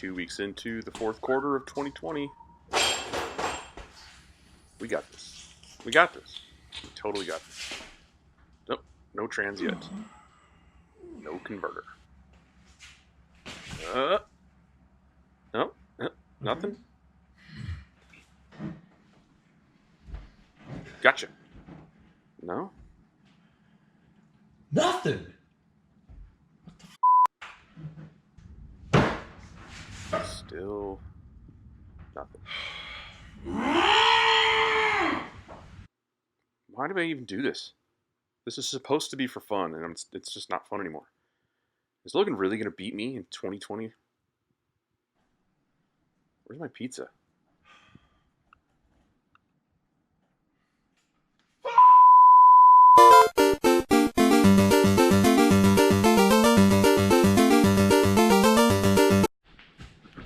2 weeks into the fourth quarter of 2020. We got this. We got this. We totally got this. Nope, no trans yet. No converter. No, nothing. Gotcha. No? Nothing. Still nothing. Why do I even do this? This is supposed to be for fun, and it's just not fun anymore. Is Logan really going to beat me in 2020? Where's my pizza?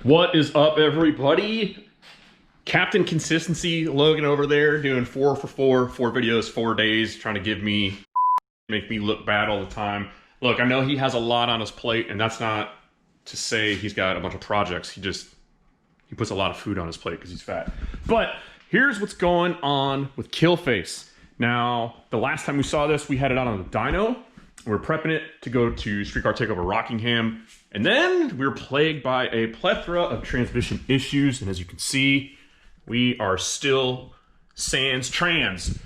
What is up, everybody? Captain Consistency Logan over there doing 4 for 4 videos, 4 days, trying to make me look bad all the time. Look, I know he has a lot on his plate, and that's not to say he's got a bunch of projects. He puts a lot of food on his plate because he's fat. But here's what's going on with Killface. Now, the last time we saw this, we had it out on the dyno. We were prepping it to go to Street Car Takeover Rockingham. And then we were plagued by a plethora of transmission issues. And as you can see, we are still sans trans.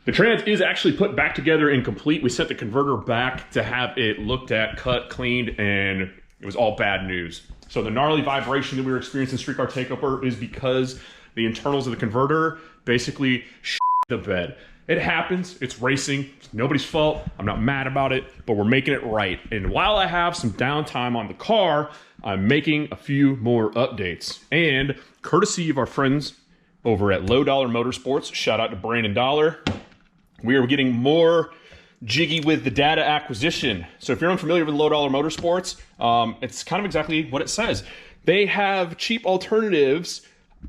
The trans is actually put back together and complete. We sent the converter back to have it looked at, cut, cleaned, and it was all bad news. So the gnarly vibration that we were experiencing in Street Car Takeover is because the internals of the converter basically shit the bed. It happens, it's racing, it's nobody's fault, I'm not mad about it, but we're making it right. And while I have some downtime on the car, I'm making a few more updates. And courtesy of our friends over at Low Dollar Motorsports, shout out to Brandon Dollar, we are getting more jiggy with the data acquisition. So if you're unfamiliar with Low Dollar Motorsports, it's kind of exactly what it says. They have cheap alternatives,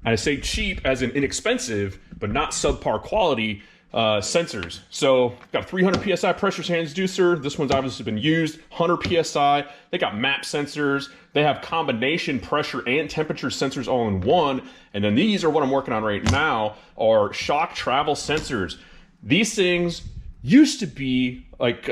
I say cheap as in inexpensive, but not subpar quality, sensors. So got a 300 PSI pressure transducer. This one's obviously been used, 100 PSI. They got map sensors. They have combination pressure and temperature sensors all in one. And then these are what I'm working on right now are shock travel sensors. These things used to be like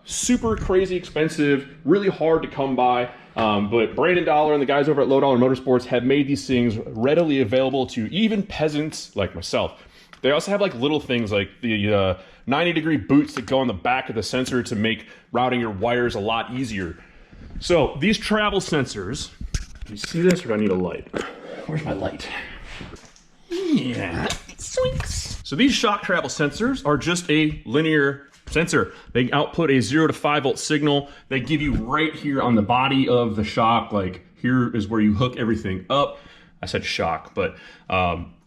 super crazy expensive, really hard to come by. But Brandon Dollar and the guys over at Low Dollar Motorsports have made these things readily available to even peasants like myself. They also have like little things like the 90-degree boots that go on the back of the sensor to make routing your wires a lot easier. So these travel sensors, do you see this or do I need a light? Where's my light? Yeah, swings. So these shock travel sensors are just a linear sensor. They output a 0 to 5 volt signal. They give you right here on the body of the shock, like here is where you hook everything up. I said shock, but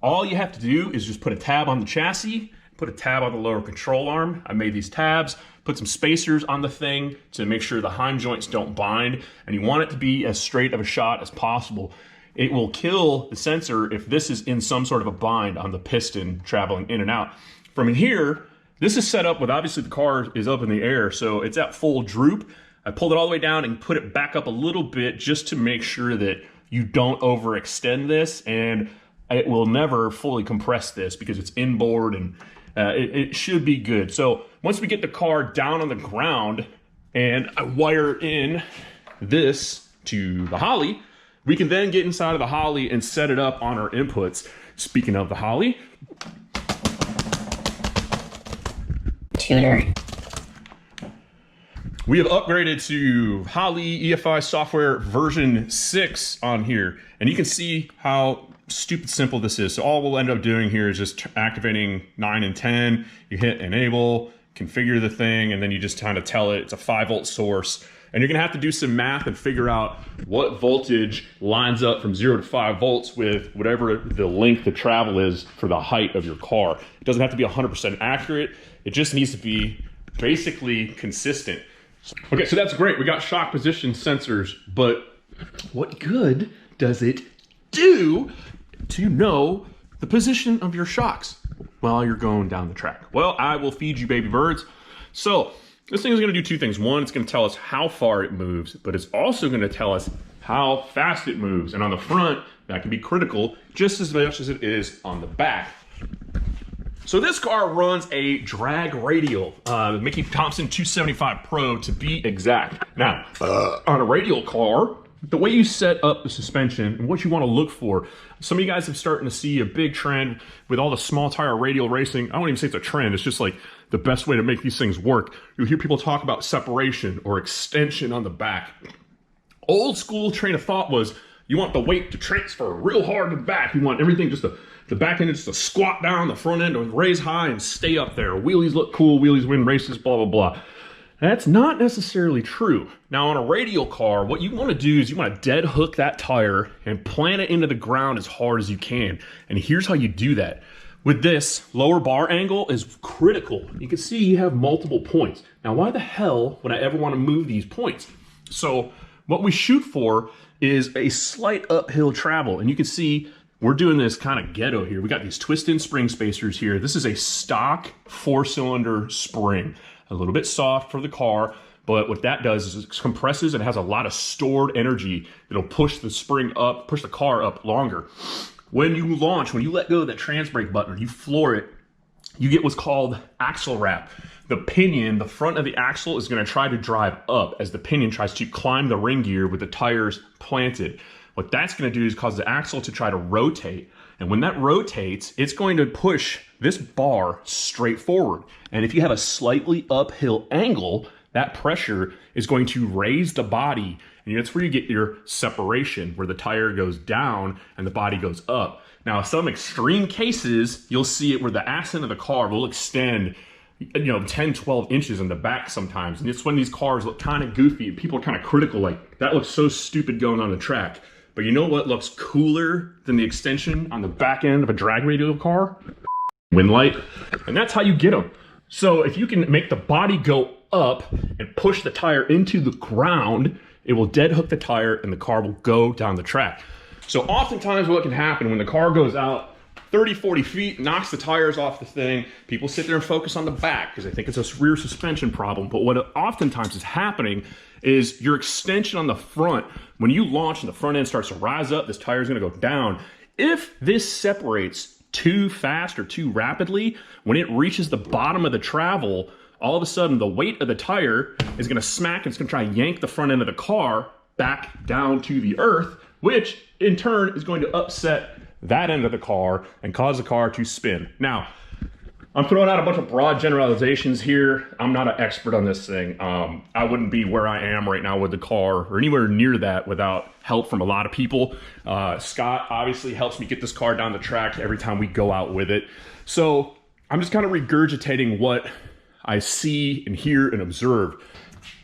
all you have to do is just put a tab on the chassis, put a tab on the lower control arm. I made these tabs, put some spacers on the thing to make sure the heim joints don't bind, and you want it to be as straight of a shot as possible. It will kill the sensor if this is in some sort of a bind on the piston traveling in and out. From in here, this is set up with, obviously the car is up in the air, so it's at full droop. I pulled it all the way down and put it back up a little bit just to make sure that you don't overextend this, and it will never fully compress this because it's inboard and it should be good. So once we get the car down on the ground and I wire in this to the Holley, we can then get inside of the Holley and set it up on our inputs. Speaking of the Holley, tuner. We have upgraded to Holley EFI software version 6 on here, and you can see how stupid simple this is. So all we'll end up doing here is just activating 9 and 10. You hit enable, configure the thing, and then you just kind of tell it it's a 5 volt source. And you're gonna have to do some math and figure out what voltage lines up from 0 to 5 volts with whatever the length of travel is for the height of your car. It doesn't have to be 100% accurate. It just needs to be basically consistent. Okay, so that's great. We got shock position sensors, but what good does it do to know the position of your shocks while you're going down the track? Well, I will feed you baby birds. So This thing is going to do two things. One, it's going to tell us how far it moves, but it's also going to tell us how fast it moves. And on the front, that can be critical just as much as it is on the back. So this car runs a drag radial, Mickey Thompson 275 Pro to be exact. Now, on a radial car, the way you set up the suspension and what you want to look for, some of you guys are starting to see a big trend with all the small tire radial racing. I won't even say it's a trend, it's just like the best way to make these things work. You'll hear people talk about separation or extension on the back. Old school train of thought was you want the weight to transfer real hard to the back. You want everything just the back end just to squat down, the front end to raise high and stay up there. Wheelies look cool, wheelies win races, blah, blah, blah. That's not necessarily true. Now on a radial car, what you want to do is you want to dead hook that tire and plant it into the ground as hard as you can. And here's how you do that. With this, lower bar angle is critical. You can see you have multiple points. Now why the hell would I ever want to move these points? So what we shoot for is a slight uphill travel. And you can see we're doing this kind of ghetto here. We got these twist-in spring spacers here. This is a stock 4-cylinder spring. A little bit soft for the car, but what that does is it compresses and has a lot of stored energy. It'll push the spring up, push the car up longer. When you launch, when you let go of that trans brake button, or you floor it, you get what's called axle wrap. The pinion, the front of the axle is going to try to drive up as the pinion tries to climb the ring gear with the tires planted. What that's going to do is cause the axle to try to rotate. And when that rotates, it's going to push this bar straight forward. And if you have a slightly uphill angle, that pressure is going to raise the body. And that's where you get your separation, where the tire goes down and the body goes up. Now, some extreme cases, you'll see it where the axle of the car will extend 10, 12 inches in the back sometimes. And it's when these cars look kind of goofy and people are kind of critical, like, that looks so stupid going on the track. But you know what looks cooler than the extension on the back end of a drag radial car? Wind light. And that's how you get them. So if you can make the body go up and push the tire into the ground, it will dead hook the tire and the car will go down the track. So oftentimes what can happen when the car goes out 30, 40 feet, knocks the tires off the thing, people sit there and focus on the back because they think it's a rear suspension problem. But what oftentimes is happening is your extension on the front, when you launch and the front end starts to rise up, this tire is going to go down. If this separates too fast or too rapidly, when it reaches the bottom of the travel, all of a sudden the weight of the tire is going to smack and it's going to try and yank the front end of the car back down to the earth, which in turn is going to upset that end of the car and cause the car to spin. Now, I'm throwing out a bunch of broad generalizations here. I'm not an expert on this thing. I wouldn't be where I am right now with the car or anywhere near that without help from a lot of people. Scott obviously helps me get this car down the track every time we go out with it. So I'm just kind of regurgitating what I see and hear and observe.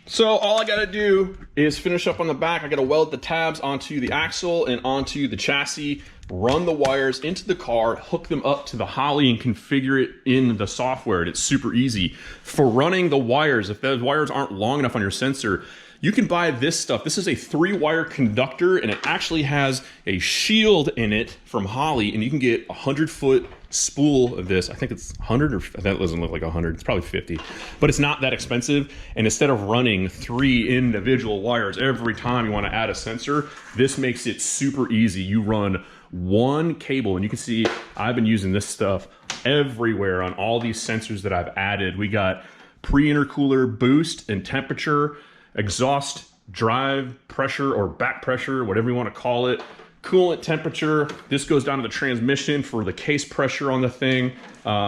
So all I gotta do is finish up on the back. I gotta weld the tabs onto the axle and onto the chassis, run the wires into the car, hook them up to the Holley and configure it in the software. It's super easy. For running the wires, if those wires aren't long enough on your sensor, you can buy this stuff. This is a 3-wire conductor and it actually has a shield in it from Holley, and you can get a 100-foot spool of this. I think it's 100, or that doesn't look like 100. It's probably 50, but it's not that expensive. And instead of running 3 individual wires every time you want to add a sensor, this makes it super easy. You run one cable, and you can see I've been using this stuff everywhere on all these sensors that I've added. We got pre-intercooler boost and temperature, exhaust drive pressure or back pressure, whatever you want to call it, coolant temperature. This goes down to the transmission for the case pressure on the thing.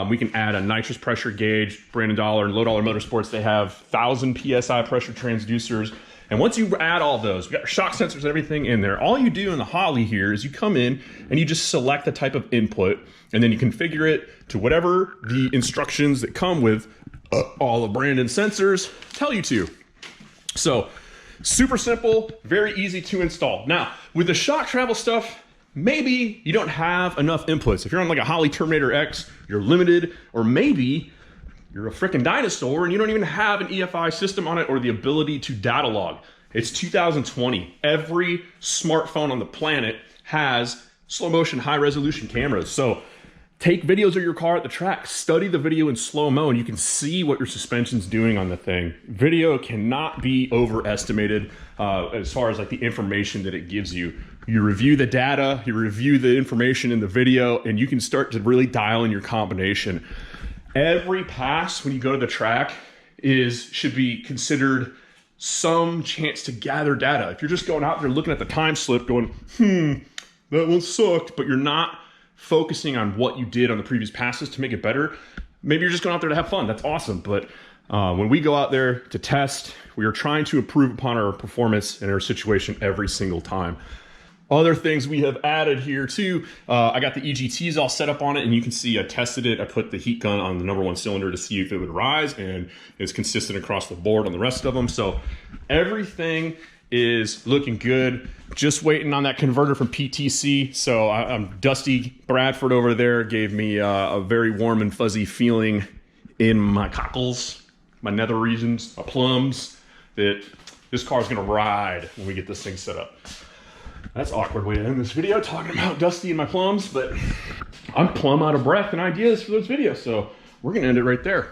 We can add a nitrous pressure gauge. Brandon Dollar and Low Dollar Motorsports, they have 1,000 PSI pressure transducers. And once you add all those, we got shock sensors and everything in there. All you do in the Holley here is you come in and you just select the type of input, and then you configure it to whatever the instructions that come with all of Brandon's sensors tell you to. So super simple, very easy to install. Now, with the shock travel stuff, maybe you don't have enough inputs. If you're on like a Holley Terminator X, you're limited, or maybe you're a freaking dinosaur and you don't even have an EFI system on it or the ability to data log. It's 2020. Every smartphone on the planet has slow motion, high resolution cameras. So Take videos of your car at the track, study the video in slow-mo, and you can see what your suspension's doing on the thing. Video cannot be overestimated as far as like the information that it gives you. You review the data, you review the information in the video, and you can start to really dial in your combination. Every pass when you go to the track should be considered some chance to gather data. If you're just going out there looking at the time slip going, that one sucked, but you're not focusing on what you did on the previous passes to make it better, maybe you're just going out there to have fun. That's awesome. But when we go out there to test, we are trying to improve upon our performance in our situation every single time. Other things we have added here too, I got the EGTs all set up on it, and you can see I tested it. I put the heat gun on the number 1 cylinder to see if it would rise, and it's consistent across the board on the rest of them. So everything is looking good. Just waiting on that converter from PTC. So I'm Dusty Bradford over there gave me a very warm and fuzzy feeling in my cockles, my nether regions, my plums, that this car's gonna ride when we get this thing set up. That's an awkward way to end this video, talking about Dusty and my plums, but I'm plumb out of breath and ideas for those videos, so we're gonna end it right there.